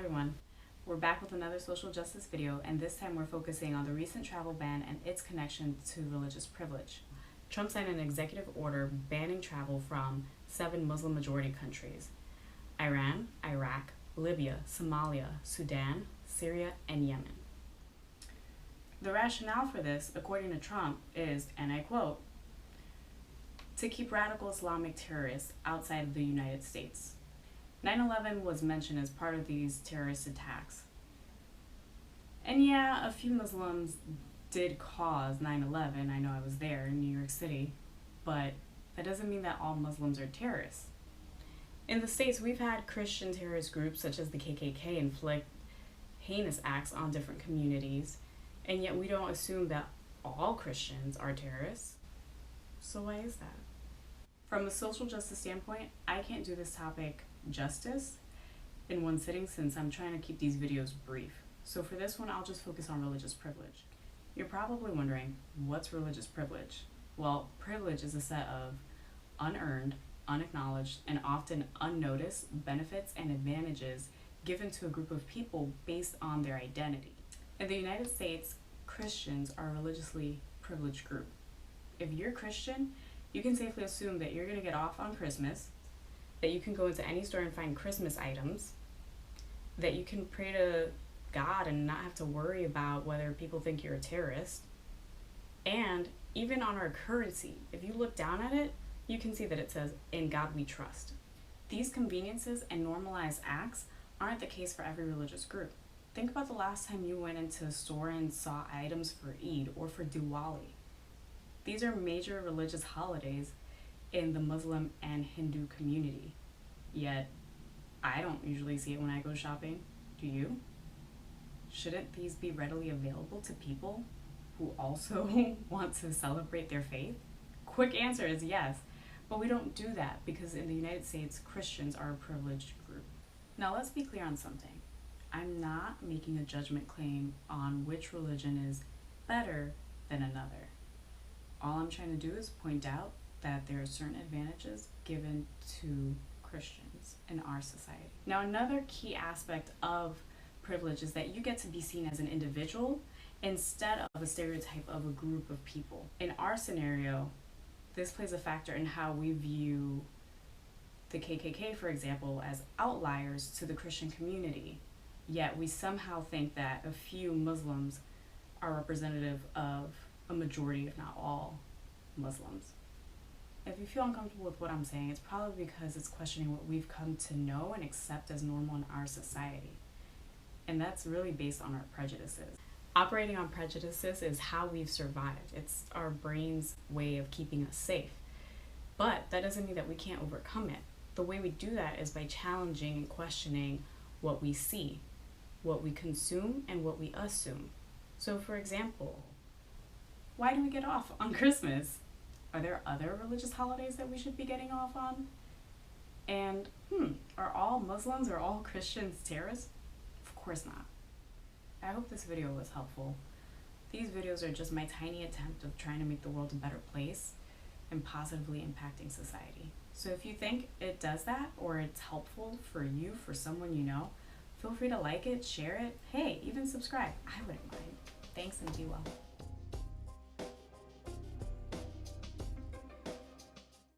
everyone, we're back with another social justice video, and this time we're focusing on the recent travel ban and its connection to religious privilege. Trump signed an executive order banning travel from 7 Muslim majority countries: Iran, Iraq, Libya, Somalia, Sudan, Syria, and Yemen. The rationale for this, according to Trump, is, and I quote, to keep radical Islamic terrorists outside of the United States. 9/11 was mentioned as part of these terrorist attacks. And yeah, a few Muslims did cause 9/11. I know I was there in New York City, but that doesn't mean that all Muslims are terrorists. In the States, we've had Christian terrorist groups such as the KKK inflict heinous acts on different communities, and yet we don't assume that all Christians are terrorists. So why is that? From a social justice standpoint, I can't do this topic justice in one sitting since I'm trying to keep these videos brief. So for this one, I'll just focus on religious privilege. You're probably wondering, what's religious privilege? Well, privilege is a set of unearned, unacknowledged, and often unnoticed benefits and advantages given to a group of people based on their identity. In the United States, Christians are a religiously privileged group. If you're Christian, you can safely assume that you're going to get off on Christmas, that you can go into any store and find Christmas items, that you can pray to God and not have to worry about whether people think you're a terrorist. And even on our currency, if you look down at it, you can see that it says, "In God we trust." These conveniences and normalized acts aren't the case for every religious group. Think about the last time you went into a store and saw items for Eid or for Diwali. These are major religious holidays in the Muslim and Hindu community. Yet, I don't usually see it when I go shopping. Do you? Shouldn't these be readily available to people who also want to celebrate their faith? Quick answer is yes, but we don't do that because in the United States, Christians are a privileged group. Now let's be clear on something. I'm not making a judgment claim on which religion is better than another. All I'm trying to do is point out that there are certain advantages given to Christians in our society. Now, another key aspect of privilege is that you get to be seen as an individual instead of a stereotype of a group of people. In our scenario, this plays a factor in how we view the KKK, for example, as outliers to the Christian community. Yet we somehow think that a few Muslims are representative of a majority, if not all, Muslims. If you feel uncomfortable with what I'm saying, it's probably because it's questioning what we've come to know and accept as normal in our society. And that's really based on our prejudices. Operating on prejudices is how we've survived. It's our brain's way of keeping us safe. But that doesn't mean that we can't overcome it. The way we do that is by challenging and questioning what we see, what we consume, and what we assume. So for example, why do we get off on Christmas? Are there other religious holidays that we should be getting off on? And are all Muslims or all Christians terrorists? Of course not. I hope this video was helpful. These videos are just my tiny attempt of trying to make the world a better place and positively impacting society. So if you think it does that, or it's helpful for you, for someone you know, feel free to like it, share it, hey, even subscribe. I wouldn't mind. Thanks and be well.